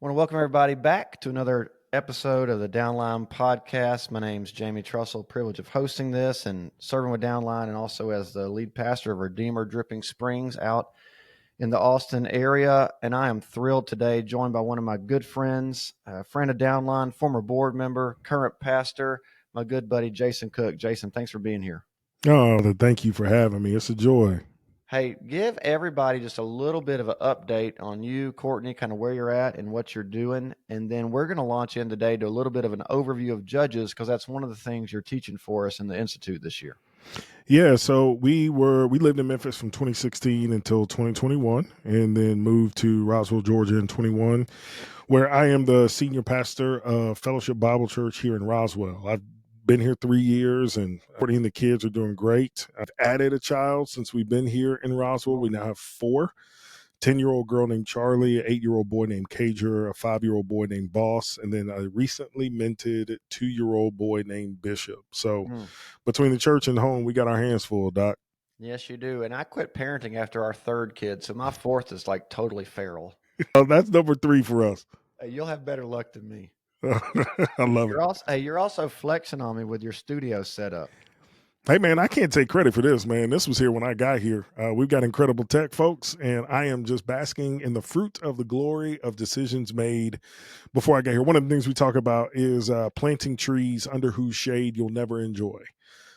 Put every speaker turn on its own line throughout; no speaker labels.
Want to welcome everybody back to another episode of the Downline podcast. My name's Jamie Trussell. Privilege of hosting this and serving with Downline, and also as the lead pastor of Redeemer Dripping Springs out in the Austin area. And I am thrilled today, joined by one of my good friends, a friend of Downline, former board member, current pastor, my good buddy Jason Cook. Jason, thanks for being here.
Oh, thank you for having me. It's a joy.
Hey, give everybody just a little bit of an update on you, Courtney, kind of where you're at and what you're doing. And then we're going to launch in today to a little bit of an overview of Judges, because that's one of the things you're teaching for us in the Institute this year.
Yeah, so we lived in Memphis from 2016 until 2021, and then moved to Roswell, Georgia in 21, where I am the senior pastor of Fellowship Bible Church here in Roswell. I've been here 3 years, and Courtney and the kids are doing great. I've added a child since we've been here in Roswell. We now have 4. 10-year-old girl named Charlie, an 8-year-old boy named Cager, a 5-year-old boy named Boss, and then a recently minted 2-year-old boy named Bishop. So between the church and home, we got our hands full, Doc.
Yes, you do. And I quit parenting after our 3rd kid, so my 4th is like totally feral.
That's number 3 for us.
You'll have better luck than me.
I love it.
You're also flexing on me with your studio setup.
Hey, man, I can't take credit for this, man. This was here when I got here. We've got incredible tech folks, and I am just basking in the fruit of the glory of decisions made before I got here. One of the things we talk about is planting trees under whose shade you'll never enjoy.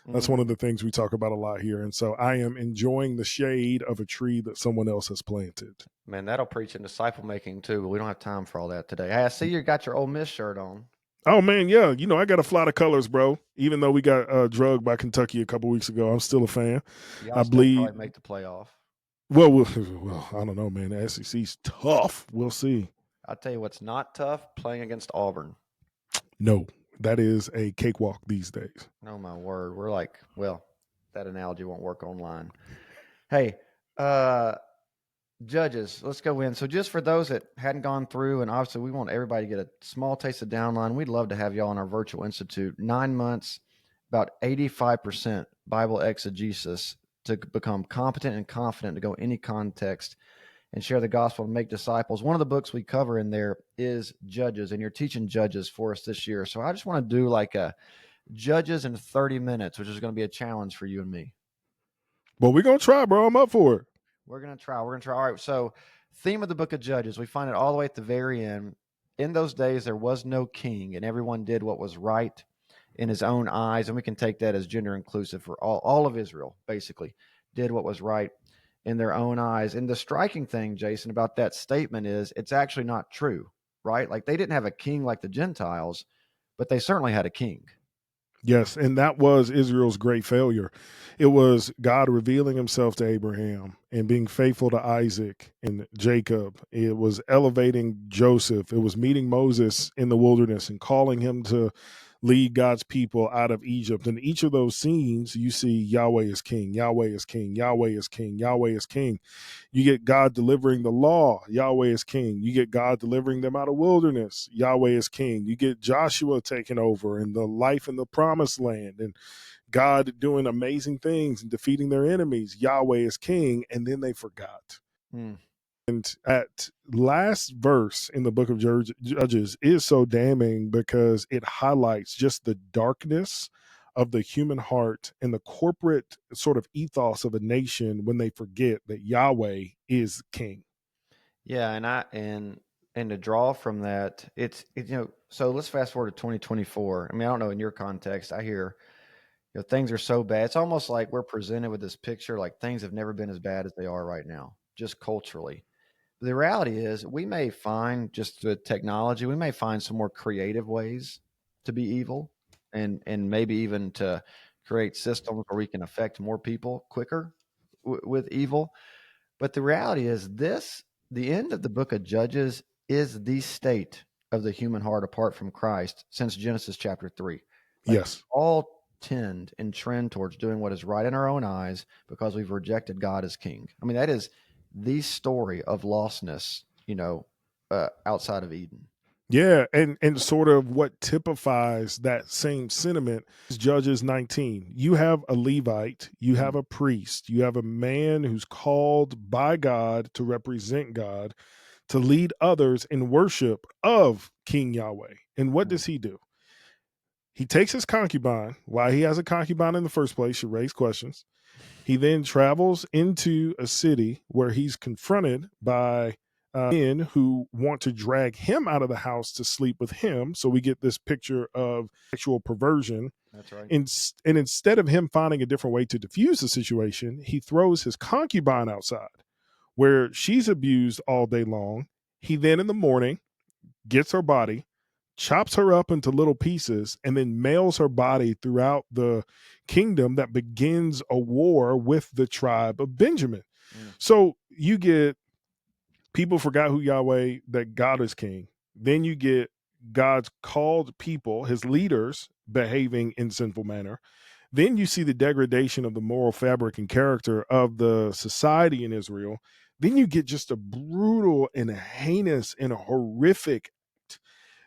That's one of the things we talk about a lot here. And so I am enjoying the shade of a tree that someone else has planted.
Man, that'll preach in disciple making too, but we don't have time for all that today. Hey, I see you got your Ole Miss shirt on.
Oh, man, yeah. You know, I got a flight of colors, bro. Even though we got drugged by Kentucky a couple weeks ago, I'm still a fan.
Y'all still probably make the playoff.
Well, I don't know, man. The SEC's tough. We'll see.
I'll tell you what's not tough, playing against Auburn.
No, that is a cakewalk these days.
Oh, my word. We're like, well, that analogy won't work online. Hey, Judges, let's go in. So just for those that hadn't gone through, and obviously we want everybody to get a small taste of Downline, we'd love to have y'all in our virtual institute. 9 months, about 85% Bible exegesis to become competent and confident to go any context and share the gospel and make disciples. One of the books we cover in there is Judges, and you're teaching Judges for us this year. So I just want to do like a Judges in 30 minutes, which is going to be a challenge for you and me.
Well, we're going to try, bro. I'm up for it.
We're going to try. All right. So theme of the book of Judges, we find it all the way at the very end. In those days, there was no king, and everyone did what was right in his own eyes. And we can take that as gender inclusive for all of Israel, basically, did what was right in their own eyes. And the striking thing, Jason, about that statement is it's actually not true, right? Like they didn't have a king like the Gentiles, but they certainly had a king.
Yes, and that was Israel's great failure. It was God revealing himself to Abraham and being faithful to Isaac and Jacob. It was elevating Joseph. It was meeting Moses in the wilderness and calling him to lead God's people out of Egypt. In each of those scenes, you see Yahweh is king, Yahweh is king, Yahweh is king, Yahweh is king. You get God delivering the law, Yahweh is king. You get God delivering them out of wilderness, Yahweh is king. You get Joshua taking over and the life in the promised land and God doing amazing things and defeating their enemies, Yahweh is king, and then they forgot. And at last verse in the book of Judges is so damning because it highlights just the darkness of the human heart and the corporate sort of ethos of a nation when they forget that Yahweh is king.
Yeah, and to draw from that, so let's fast forward to 2024. I mean, I don't know, in your context, I hear, things are so bad. It's almost like we're presented with this picture like things have never been as bad as they are right now, just culturally. The reality is we may find, just with technology, we may find some more creative ways to be evil and maybe even to create systems where we can affect more people quicker with evil. But the reality is the end of the book of Judges is the state of the human heart apart from Christ since Genesis chapter 3.
Yes.
All tend and trend towards doing what is right in our own eyes because we've rejected God as king. I mean, that is the story of lostness, outside of Eden.
Yeah, and sort of what typifies that same sentiment is Judges 19. You have a Levite, you have a priest, you have a man who's called by God to represent God, to lead others in worship of King Yahweh. And what
Mm.
does he do? He takes his concubine. Why he has a concubine in the first place should raise questions. He then travels into a city where he's confronted by men who want to drag him out of the house to sleep with him. So we get this picture of sexual perversion.
That's right.
And instead of him finding a different way to diffuse the situation, he throws his concubine outside where she's abused all day long. He then in the morning gets her body, chops her up into little pieces, and then mails her body throughout the kingdom that begins a war with the tribe of Benjamin.
Mm.
So you get people forgot who Yahweh, that God is king. Then you get God's called people, his leaders, behaving in sinful manner. Then you see the degradation of the moral fabric and character of the society in Israel. Then you get just a brutal and heinous and horrific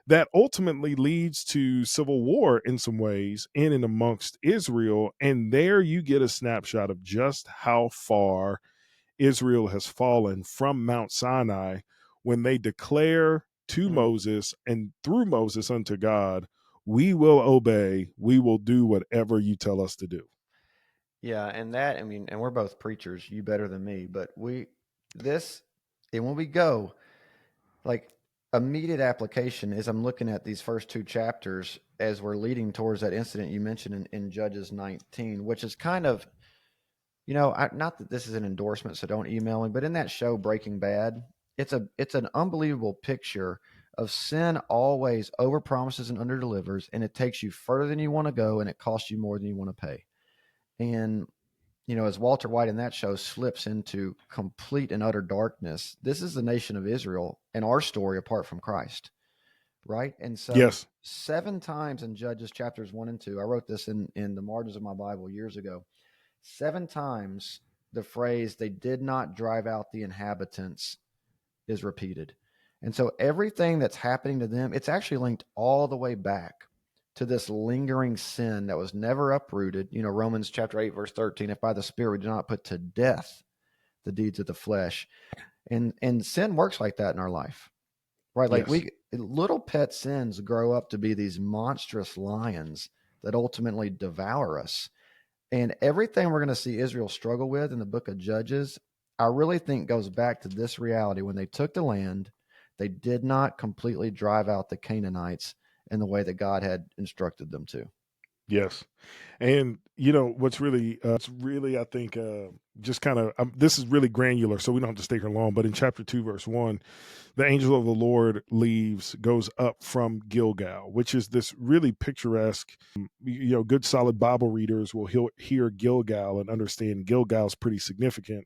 that ultimately leads to civil war in some ways in and amongst Israel. And there you get a snapshot of just how far Israel has fallen from Mount Sinai when they declare to
Mm.
Moses and through Moses unto God, we will obey, we will do whatever you tell us to do.
Yeah, and that, I mean, and we're both preachers, you better than me, but this, and when we go, like, immediate application is I'm looking at these first two chapters as we're leading towards that incident you mentioned in Judges 19, which is kind of, not that this is an endorsement, so don't email me, but in that show Breaking Bad, it's an unbelievable picture of sin always over promises and under delivers, and it takes you further than you want to go, and it costs you more than you want to pay. And as Walter White in that show slips into complete and utter darkness, this is the nation of Israel and our story apart from Christ, right? And so,
Yes.
7 times in Judges chapters 1 and 2, I wrote this in the margins of my Bible years ago. 7 times the phrase "they did not drive out the inhabitants" is repeated. And so everything that's happening to them, it's actually linked all the way back to this lingering sin that was never uprooted. Romans chapter 8, verse 13, if by the Spirit we do not put to death the deeds of the flesh. And sin works like that in our life, right? Like
Yes.
little pet sins grow up to be these monstrous lions that ultimately devour us. And everything we're going to see Israel struggle with in the book of Judges, I really think goes back to this reality. When they took the land, they did not completely drive out the Canaanites in the way that God had instructed them to.
Yes. And what's really, I think, just kind of, this is really granular, so we don't have to stay here long. But in chapter 2, verse 1, the angel of the Lord goes up from Gilgal, which is this really picturesque. Good solid Bible readers will hear Gilgal and understand Gilgal's pretty significant.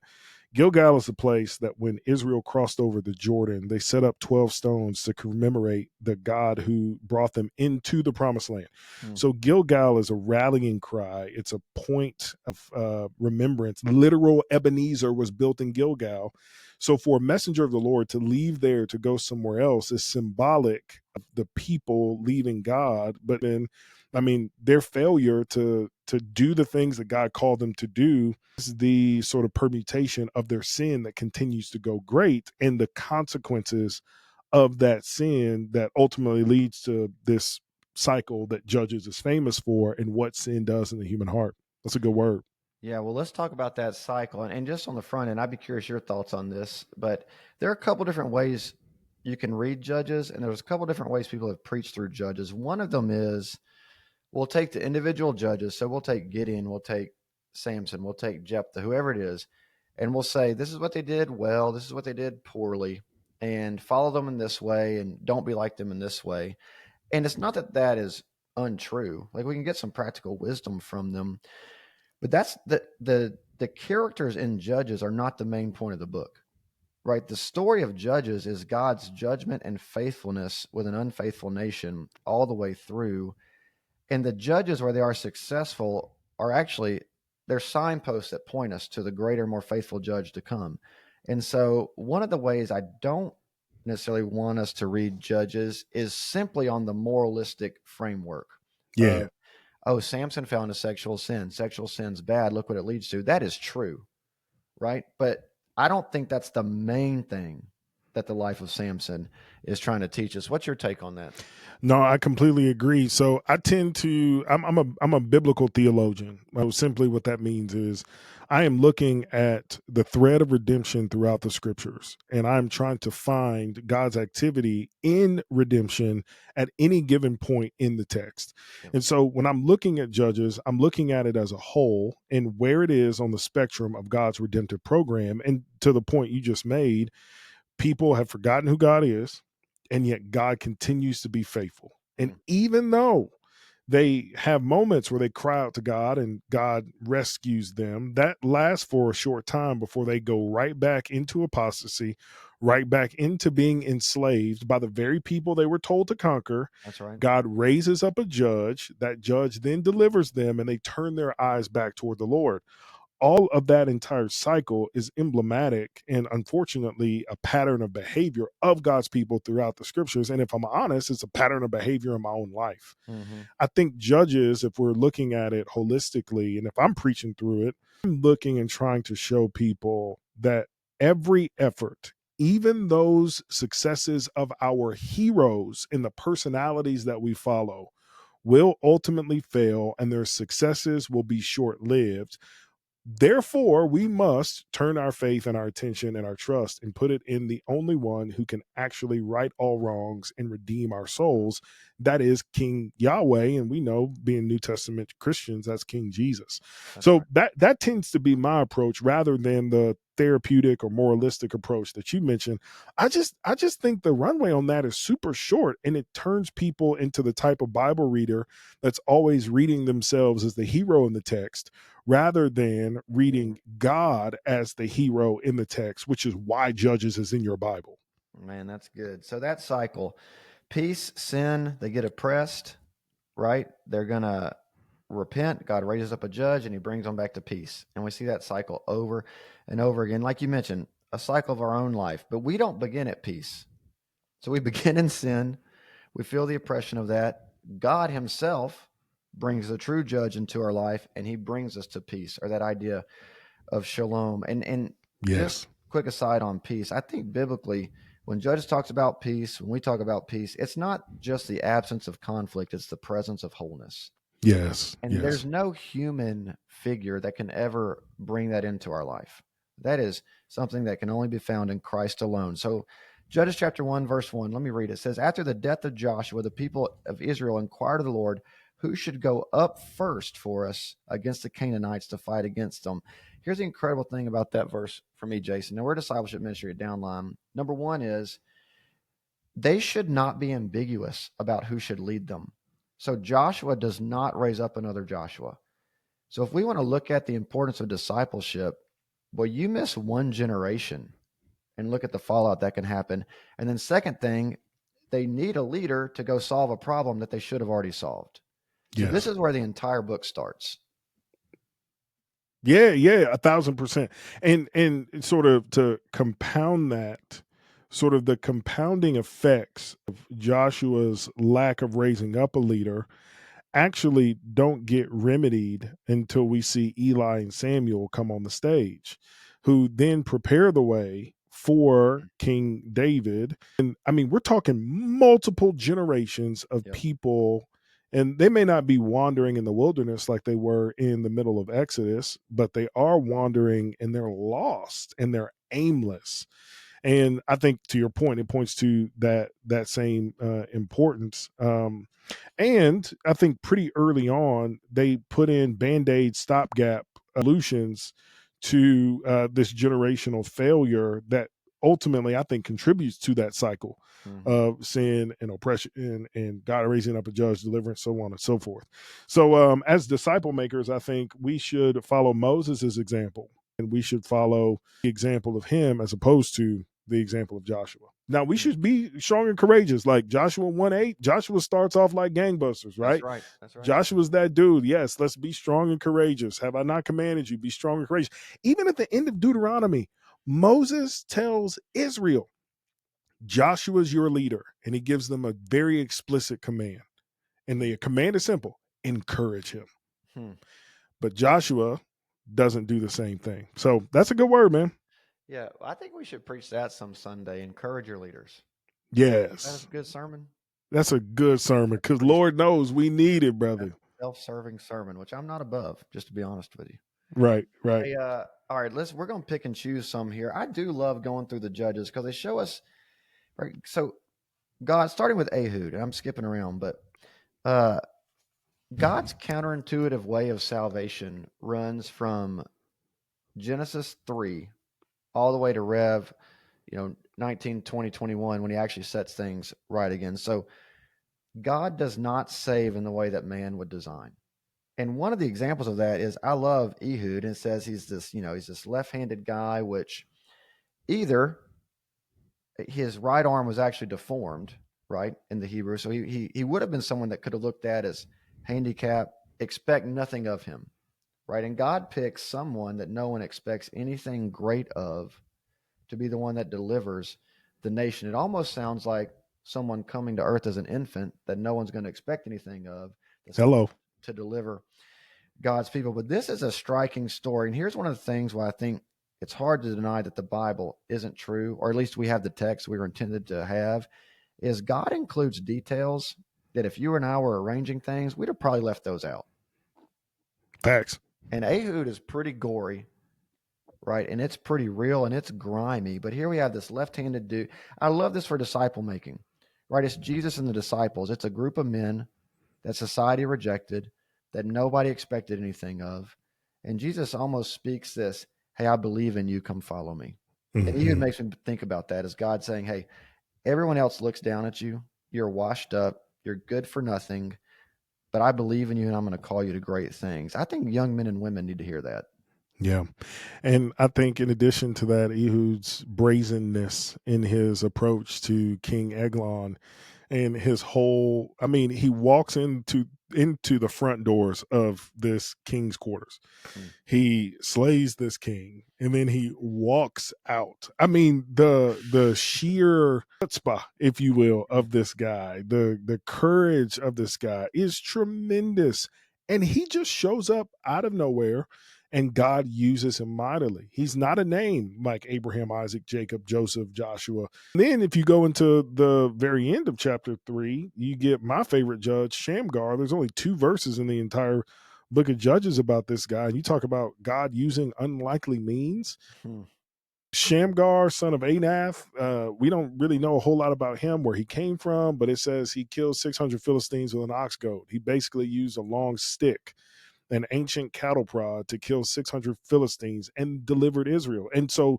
Gilgal is the place that when Israel crossed over the Jordan, they set up 12 stones to commemorate the God who brought them into the promised land.
Hmm.
So Gilgal is a rallying cry. It's a point of remembrance. Literal Ebenezer was built in Gilgal. So for a messenger of the Lord to leave there to go somewhere else is symbolic of the people leaving God. But then, I mean, their failure to do the things that God called them to do is the sort of permutation of their sin that continues to go great, and the consequences of that sin that ultimately leads to this cycle that Judges is famous for, and what sin does in the human heart. That's a good word.
Yeah, well, let's talk about that cycle. And just on the front end, I'd be curious your thoughts on this. But there are a couple different ways you can read Judges, and there's a couple different ways people have preached through Judges. One of them is we'll take the individual judges. So we'll take Gideon, we'll take Samson, we'll take Jephthah, whoever it is, and we'll say, this is what they did well, this is what they did poorly, and follow them in this way, and don't be like them in this way. And it's not that that is untrue. Like, we can get some practical wisdom from them, but that's the characters in Judges are not the main point of the book, right? The story of Judges is God's judgment and faithfulness with an unfaithful nation all the way through. And the judges, where they are successful, are actually, they're signposts that point us to the greater, more faithful judge to come. And so one of the ways I don't necessarily want us to read Judges is simply on the moralistic framework
Yeah.
of, oh, Samson found a sexual sin. Sexual sin's bad. Look what it leads to. That is true, right? But I don't think that's the main thing that the life of Samson is trying to teach us. What's your take on that?
No, I completely agree. So I tend to I'm a biblical theologian. Simply what that means is I am looking at the thread of redemption throughout the scriptures, and I'm trying to find God's activity in redemption at any given point in the text.
Yep.
And so when I'm looking at Judges, I'm looking at it as a whole and where it is on the spectrum of God's redemptive program. And to the point you just made, people have forgotten who God is, and yet God continues to be faithful. And
Mm,
even though they have moments where they cry out to God and God rescues them, that lasts for a short time before they go right back into apostasy, right back into being enslaved by the very people they were told to conquer.
that's right.
God raises up a judge. That judge then delivers them, and they turn their eyes back toward the Lord. All of that entire cycle is emblematic and unfortunately a pattern of behavior of God's people throughout the scriptures. And if I'm honest, it's a pattern of behavior in my own life.
Hmm.
I think Judges, if we're looking at it holistically, and if I'm preaching through it, I'm looking and trying to show people that every effort, even those successes of our heroes and the personalities that we follow, will ultimately fail and their successes will be short lived. Therefore, we must turn our faith and our attention and our trust and put it in the only one who can actually right all wrongs and redeem our souls. That is King Yahweh. And we know, being New Testament Christians, that's King Jesus.
That's
So
right.
that tends to be my approach rather than the therapeutic or moralistic approach that you mentioned. I just think the runway on that is super short, and it turns people into the type of Bible reader that's always reading themselves as the hero in the text rather than reading God as the hero in the text, which is why Judges is in your Bible.
Man, that's good. So that cycle, peace, sin, they get oppressed, right? They're going to repent. God raises up a judge and he brings them back to peace. And we see that cycle over and over again. Like you mentioned, a cycle of our own life, but we don't begin at peace. So we begin in sin. We feel the oppression of that. God himself brings the true judge into our life and he brings us to peace, or that idea of shalom. And just
Yes.
quick aside on peace, I think biblically, when Judges talks about peace, when we talk about peace, it's not just the absence of conflict, it's the presence of wholeness.
Yes.
And there's
Yes.
no human figure that can ever bring that into our life. That is something that can only be found in Christ alone. So, Judges chapter 1, verse 1, let me read it. It says, after the death of Joshua, the people of Israel inquired of the Lord, who should go up first for us against the Canaanites to fight against them? Here's the incredible thing about that verse for me, Jason. Now, we're a discipleship ministry at Downline. Number one is they should not be ambiguous about who should lead them. So Joshua does not raise up another Joshua. So if we want to look at the importance of discipleship, well, you miss one generation and look at the fallout that can happen. And then second thing, they need a leader to go solve a problem that they should have already solved. So this
Yes.
is where the entire book starts.
Yeah, yeah, 1,000%. And sort of to compound that, sort of the compounding effects of Joshua's lack of raising up a leader actually don't get remedied until we see Eli and Samuel come on the stage, who then prepare the way for King David. And I mean, we're talking multiple generations of
Yep.
people, and they may not be wandering in the wilderness like they were in the middle of Exodus, but they are wandering and they're lost and they're aimless. And I think, to your point, it points to that same importance. And I think pretty early on they put in band-aid stopgap solutions to this generational failure that ultimately I think contributes to that cycle
Mm-hmm.
of sin and oppression and God raising up a judge, deliverance, so on and so forth. So as disciple makers, I think we should follow Moses's example, and we should follow the example of him as opposed to the example of Joshua. Now we
Mm.
should be strong and courageous, like Joshua 1:8. Joshua starts off like gangbusters,
That's
right?
right. That's right.
Joshua's that dude. Yes, let's be strong and courageous. Have I not commanded you? Be strong and courageous. Even at the end of Deuteronomy, Moses tells Israel, Joshua's your leader, and he gives them a very explicit command. And the command is simple: encourage him.
Hmm.
But Joshua doesn't do the same thing. So that's a good word, man.
Yeah, I think we should preach that some Sunday. Encourage your leaders. That's
Yes.
a good sermon.
That's a good sermon
That's a
because
pretty
Lord knows we need it,
that's
brother.
a self-serving sermon, which I'm not above, just to be honest with you.
Right, right.
Hey, all right, we're gonna pick and choose some here. I do love going through the judges because they show us, right. So God, starting with Ehud, and I'm skipping around, but uh, God's counterintuitive way of salvation runs from Genesis 3 all the way to Rev, 19, 20, 21, when he actually sets things right again. So God does not save in the way that man would design. And one of the examples of that is I love Ehud, and it says he's this left-handed guy, which either his right arm was actually deformed, right, in the Hebrew. So he would have been someone that could have looked at as handicapped, expect nothing of him, right? And God picks someone that no one expects anything great of to be the one that delivers the nation. It almost sounds like someone coming to earth as an infant that no one's going to expect anything of, that's going
Hello.
to deliver God's people. But this is a striking story. And here's one of the things why I think it's hard to deny that the Bible isn't true, or at least we have the text we were intended to have, is God includes details that if you and I were arranging things, we'd have probably left those out.
Facts.
And Ehud is pretty gory, right? And it's pretty real and it's grimy. But here we have this left-handed dude. I love this for disciple making, right? It's Jesus and the disciples. It's a group of men that society rejected, that nobody expected anything of. And Jesus almost speaks this, hey, I believe in you, come follow me. And Ehud
Hmm.
makes me think about that as God saying, hey, everyone else looks down at you. You're washed up. You're good for nothing. But I believe in you and I'm going to call you to great things. I think young men and women need to hear that.
Yeah. And I think in addition to that, Ehud's brazenness in his approach to King Eglon and his whole, I mean, he walks into the front doors of this king's quarters.
Mm,
He slays this king and then he walks out. I mean, the sheer chutzpah, if you will,
mm,
of this guy, the courage of this guy is tremendous. And he just shows up out of nowhere and God uses him mightily. He's not a name like Abraham, Isaac, Jacob, Joseph, Joshua. And then if you go into the very end of chapter 3, you get my favorite judge, Shamgar. There's only 2 verses in the entire book of Judges about this guy. And you talk about God using unlikely means.
mm,
Shamgar, son of Anath, we don't really know a whole lot about him, where he came from, but it says he killed 600 Philistines with an ox goad. He basically used a long stick, an ancient cattle prod, to kill 600 Philistines and delivered Israel. And so,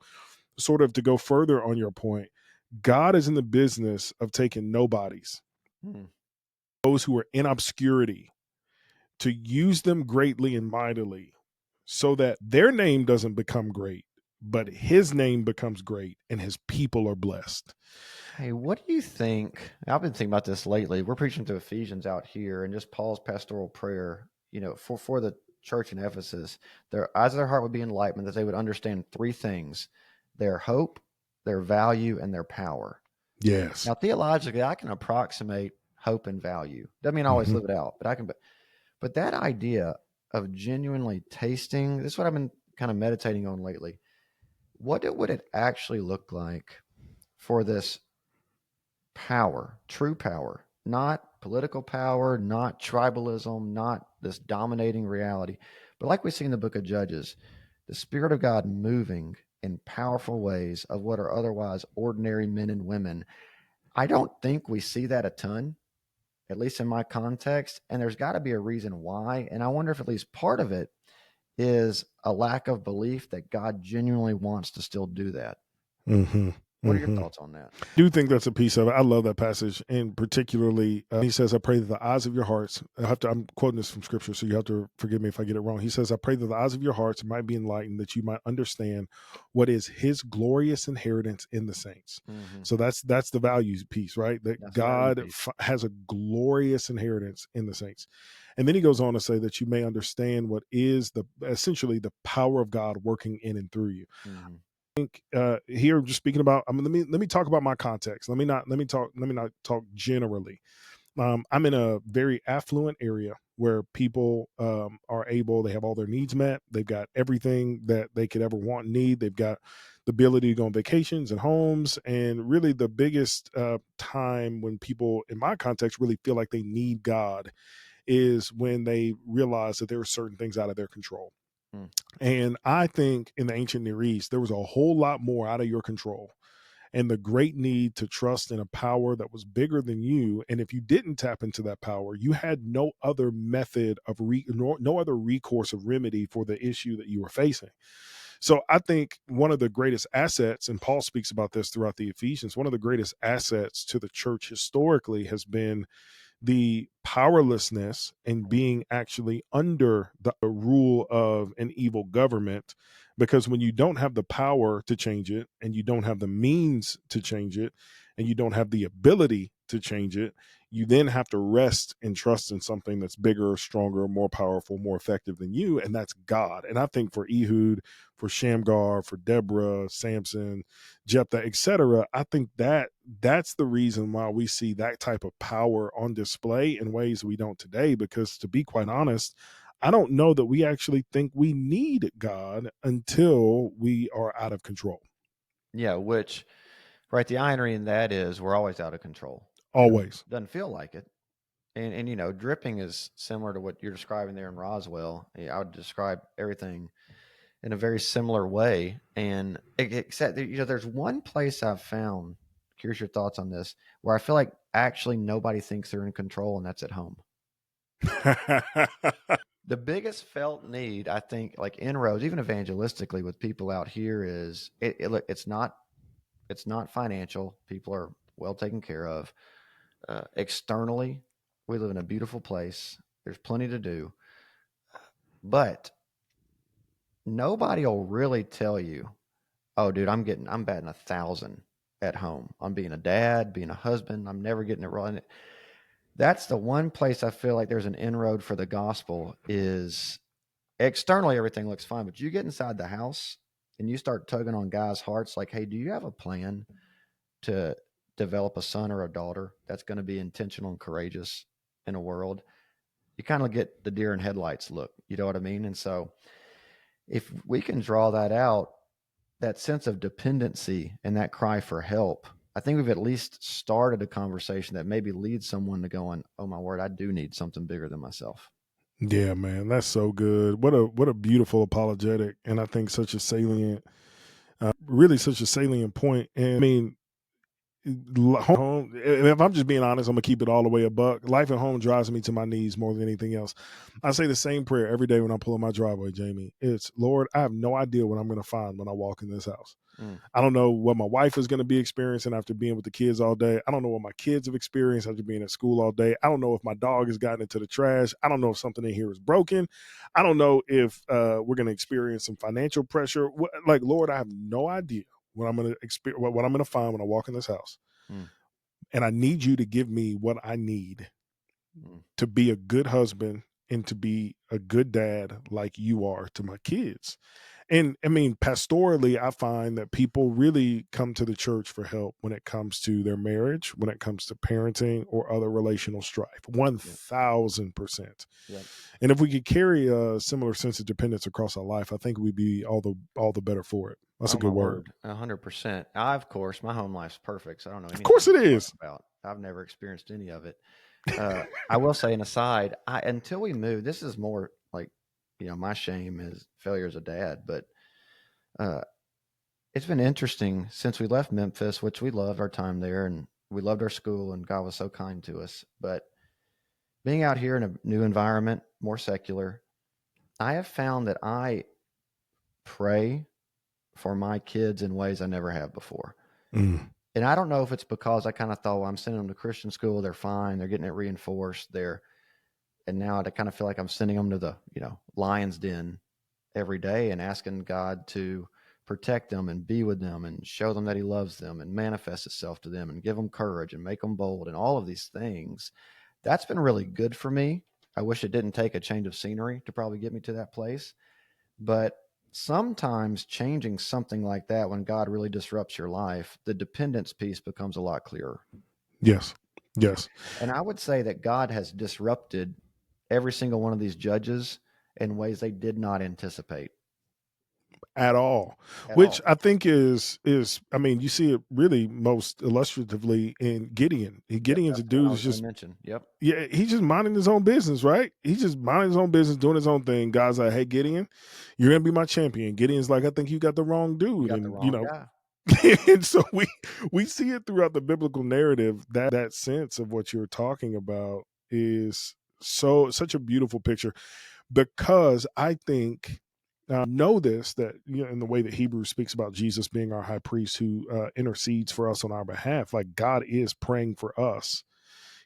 sort of to go further on your point, God is in the business of taking nobodies,
mm.
those who are in obscurity, to use them greatly and mightily so that their name doesn't become great, but his name becomes great and his people are blessed.
Hey, what do you think? I've been thinking about this lately. We're preaching to Ephesians out here, and just Paul's pastoral prayer, for the church in Ephesus, their eyes of their heart would be enlightened, that they would understand 3 things: their hope, their value, and their power.
Yes.
Now, theologically, I can approximate hope and value. Doesn't mean I always
Hmm.
live it out, but I can. But that idea of genuinely tasting, this is what I've been kind of meditating on lately. Would it actually look like for this power, true power, not political power, not tribalism, not this dominating reality, but like we see in the book of Judges, the Spirit of God moving in powerful ways of what are otherwise ordinary men and women. I don't think we see that a ton, at least in my context. And there's got to be a reason why. And I wonder if at least part of it is a lack of belief that God genuinely wants to still do that.
Hmm.
What are your
Hmm.
thoughts on that?
I do think that's a piece of it. I love that passage, and particularly he says, "I pray that the eyes of your hearts." I'm quoting this from scripture, so you have to forgive me if I get it wrong. He says, "I pray that the eyes of your hearts might be enlightened, that you might understand what is His glorious inheritance in the saints."
Mm-hmm.
So that's the values piece, right? That
That's the value
God
piece.
has a glorious inheritance in the saints, and then he goes on to say that you may understand what is the essentially the power of God working in and through you.
Mm-hmm.
Think here, just speaking about, I mean, let me talk about my context. Let me not talk generally. I'm in a very affluent area where people are able, they have all their needs met, they've got everything that they could ever want and need, they've got the ability to go on vacations and homes. And really, the biggest time when people, in my context, really feel like they need God is when they realize that there are certain things out of their control.
Mm.
And I think in the ancient Near East, there was a whole lot more out of your control, and the great need to trust in a power that was bigger than you. And if you didn't tap into that power, you had no other method of no other recourse of remedy for the issue that you were facing. So I think one of the greatest assets, and Paul speaks about this throughout the Ephesians, one of the greatest assets to the church historically has been the powerlessness and being actually under the rule of an evil government. Because when you don't have the power to change it, and you don't have the means to change it, and you don't have the ability to change it, you then have to rest and trust in something that's bigger, stronger, more powerful, more effective than you, and that's God. And I think for Ehud, for Shamgar, for Deborah, Samson, Jephthah, etc., I think that's the reason why we see that type of power on display in ways we don't today. Because to be quite honest, I don't know that we actually think we need God until we are out of control.
Yeah, which right, the irony in that is we're always out of control.
Always.
Doesn't feel like it. And dripping is similar to what you're describing there in Roswell. Yeah, I would describe everything in a very similar way. And except that, there's one place I've found, curious your thoughts on this, where I feel like actually nobody thinks they're in control, and that's at home. The biggest felt need, I think, like inroads, even evangelistically with people out here, is look, it's not financial. People are well taken care of. Externally, we live in a beautiful place. There's plenty to do, but nobody will really tell you, "Oh, dude, I'm batting 1,000 at home. I'm being a dad, being a husband. I'm never getting it wrong." That's the one place I feel like there's an inroad for the gospel. Is externally everything looks fine, but you get inside the house and you start tugging on guys' hearts, like, "Hey, do you have a plan to develop a son or a daughter that's going to be intentional and courageous in a world?" You kind of get the deer in headlights look. You know what I mean? And so if we can draw that out, that sense of dependency and that cry for help, I think we've at least started a conversation that maybe leads someone to going, "Oh my word, I do need something bigger than myself."
Yeah, man, that's so good. What a beautiful apologetic, and I think such a salient, really such a salient point. And I mean, home. If I'm just being honest, I'm gonna keep it all the way a buck. Life at home drives me to my knees more than anything else. I say the same prayer every day when I pull in my driveway, Jamie. It's, Lord, I have no idea what I'm gonna find when I walk in this house.
Mm,
I don't know what my wife is going to be experiencing after being with the kids all day. I don't know what my kids have experienced after being at school all day. I don't know if my dog has gotten into the trash. I don't know if something in here is broken. I don't know if we're going to experience some financial pressure. Like, Lord, I have no idea what I'm going to experience, what I'm going to find when I walk in this house.
mm,
And I need you to give me what I need
mm.
to be a good husband and to be a good dad like you are to my kids. And I mean, pastorally, I find that people really come to the church for help when it comes to their marriage, when it comes to parenting or other relational strife.
Yep.
1000%.
Yep.
And if we could carry a similar sense of dependence across our life, I think we'd be all the better for it. That's a
Oh my
good word.
word, 100%. I, of course, my home life's perfect, so I don't know
Of
anything
course it
you're talking
is.
about. I've never experienced any of it. I will say an aside, until we moved, this is more like, my shame is failure as a dad, but uh, it's been interesting since we left Memphis, which we loved our time there and we loved our school and God was so kind to us. But being out here in a new environment, more secular, I have found that I pray for my kids in ways I never have before.
Mm.
And I don't know if it's because I kind of thought, well, I'm sending them to Christian school, they're fine, they're getting it reinforced, and now I kind of feel like I'm sending them to the, lion's den every day and asking God to protect them and be with them and show them that He loves them and manifest Itself to them and give them courage and make them bold and all of these things. That's been really good for me. I wish it didn't take a change of scenery to probably get me to that place. But sometimes changing something like that, when God really disrupts your life, the dependence piece becomes a lot clearer.
Yes. Yes.
And I would say that God has disrupted every single one of these judges in ways they did not anticipate.
at all,
at
which
all.
I think is I mean, you see it really most illustratively in Gideon.
Yep,
Gideon's a
that's the one
dude
I
who's
was going to
just,
mention. Yep,
yeah, he's just minding his own business, right? He's just minding his own business, doing his own thing. God's like, hey, Gideon, you're gonna be my champion. Gideon's like, I think you got the wrong
you
dude.
got the
And
wrong guy.
and so we see it throughout the biblical narrative. That sense of what you're talking about is such a beautiful picture, because I think know this, that in the way that Hebrews speaks about Jesus being our high priest who intercedes for us on our behalf, like God is praying for us.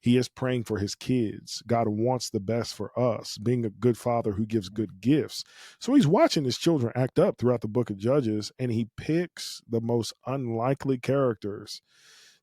He is praying for his kids. God wants the best for us, being a good father who gives good gifts. So he's watching his children act up throughout the book of Judges, and he picks the most unlikely characters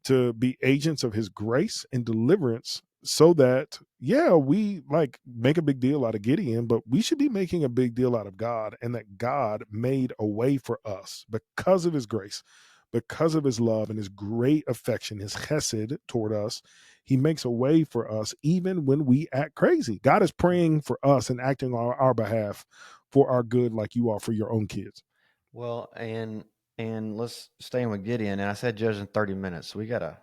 to be agents of his grace and deliverance, so that, yeah, we like make a big deal out of Gideon, but we should be making a big deal out of God, and that God made a way for us because of his grace, because of his love and his great affection, his chesed toward us. He makes a way for us even when we act crazy. God is praying for us and acting on our behalf for our good, like you are for your own kids.
Well, and let's stay with Gideon. And I said judge in 30 minutes. So we gotta,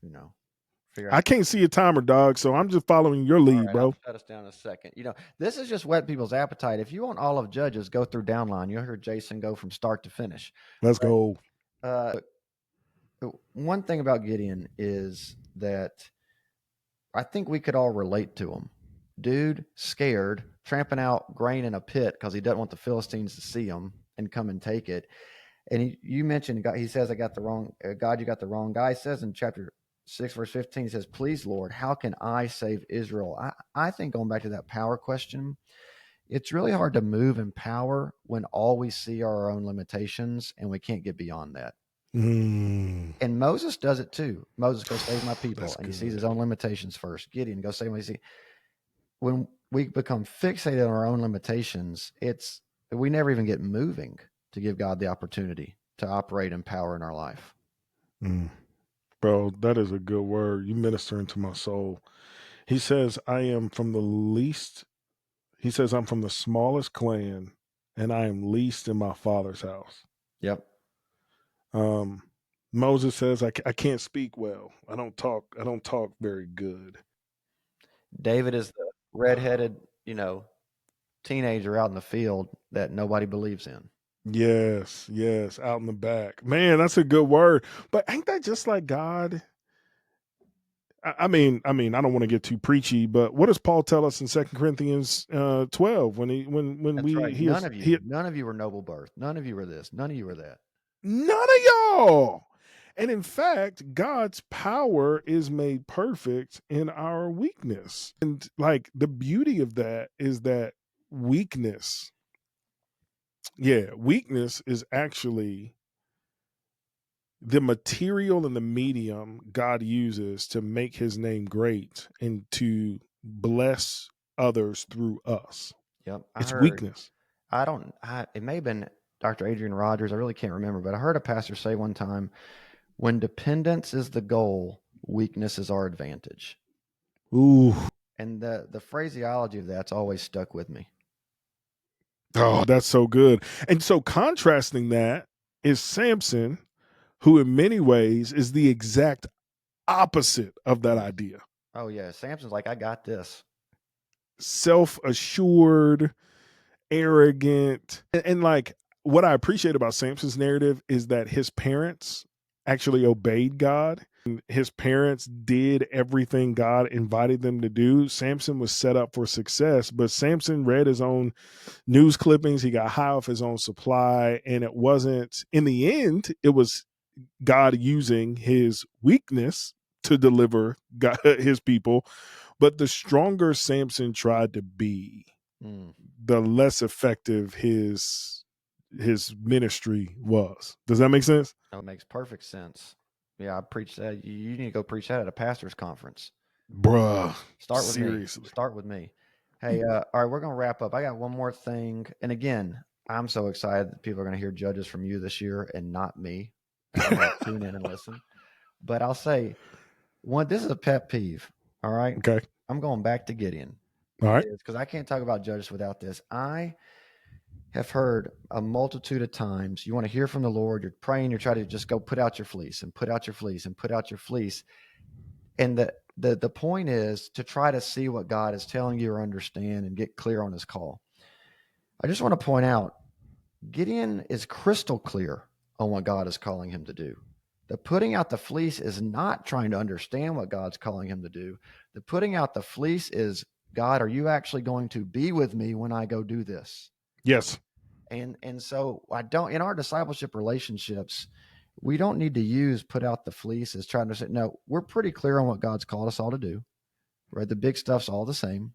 you know, figure out
I can't see a timer, dog, so I'm just following your
all
lead,
right, I'll
bro.
shut us down in a second. This is just whet people's appetite. If you want all of Judges, go through Downline. You'll hear Jason go from start to finish.
Let's go.
Uh, one thing about Gideon is that I think we could all relate to him. Dude, scared, tramping out grain in a pit because he doesn't want the Philistines to see him and come and take it. And you mentioned God, he says, I got the wrong God, you got the wrong guy. He says in chapter 6, verse 15, he says, please, Lord, how can I save Israel? I think going back to that power question, it's really hard to move in power when all we see are our own limitations and we can't get beyond that.
Mm.
And Moses does it too. Moses, go save my people.
That's
And he sees his
good.
own limitations first. Gideon, go save my people. When we become fixated on our own limitations, we never even get moving to give God the opportunity to operate in power in our life.
Mm. Bro, that is a good word. You ministering to my soul. He says, I am from the least, he says, I'm from the smallest clan, and I am least in my father's house.
Yep.
Um, Moses says, I can't speak well. I don't talk very good.
David is the redheaded, teenager out in the field that nobody believes in.
Yes, yes, out in the back. Man, that's a good word. But ain't that just like God? I don't want to get too preachy, but what does Paul tell us in 2 Corinthians 12 when
That's right.
he
None of you were noble birth. None of you were this. None of you were that.
none of y'all. And in fact, God's power is made perfect in our weakness. And like the beauty of that is that weakness, weakness is actually the material and the medium God uses to make his name great and to bless others through us.
Yep. I
It's
heard,
weakness.
it may have been Dr. Adrian Rogers. I really can't remember, but I heard a pastor say one time, when dependence is the goal, weakness is our advantage.
Ooh.
And the phraseology of that's always stuck with me.
Oh, that's so good. And so contrasting that is Samson, who in many ways is the exact opposite of that
Yes.
idea.
Oh yeah. Samson's like, I got this.
Self-assured, arrogant. And like what I appreciate about Samson's narrative is that his parents actually obeyed God. And his parents did everything God invited them to do. Samson was set up for success, but Samson read his own news clippings. He got high off his own supply. And it wasn't, in the end, it was God using his weakness to deliver God, his people. But the stronger Samson tried to be,
Mm.
the less effective his ministry was. Does that make sense?
Oh, it makes perfect sense. Yeah, I preach that. You need to go preach that at a pastor's conference.
Bruh,
Start with me.
seriously.
Start with me. Hey, all right, we're gonna wrap up. I got one more thing, and again, I'm so excited that people are gonna hear judges from you this year and not me, and they're gonna tune in and listen. But I'll say one. This is a pet peeve. All right,
Okay.
I'm going back to Gideon.
All right.
Is because I can't talk about judges without this. I have heard a multitude of times. You want to hear from the Lord. You're praying. You're trying to just go put out your fleece and put out your fleece and put out your fleece. And the point is to try to see what God is telling you or understand and get clear on his call. I just want to point out Gideon is crystal clear on what God is calling him to do. The putting out the fleece is not trying to understand what God's calling him to do. The putting out the fleece is, God, are you actually going to be with me when I go do this?
Yes.
And so I don't, in our discipleship relationships, we don't need to use put out the fleece as trying to say, no, we're pretty clear on what God's called us all to do, right? The big stuff's all the same.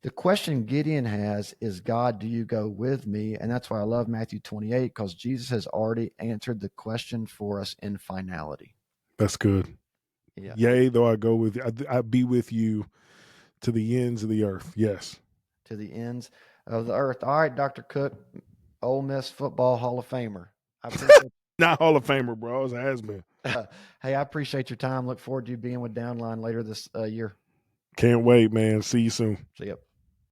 The question Gideon has is, God, do you go with me? And that's why I love Matthew 28, because Jesus has already answered the question for us in finality.
That's good.
Yeah.
Yea, though I go with you, I be with you to the ends of the earth. Yes.
To the ends of the earth. All right, Dr. Cook, Ole Miss football Hall of Famer. I appreciate
Not Hall of Famer, bro. It's a has-been.
Hey, I appreciate your time. Look forward to you being with Downline later this year.
Can't wait, man. See you soon.
See ya.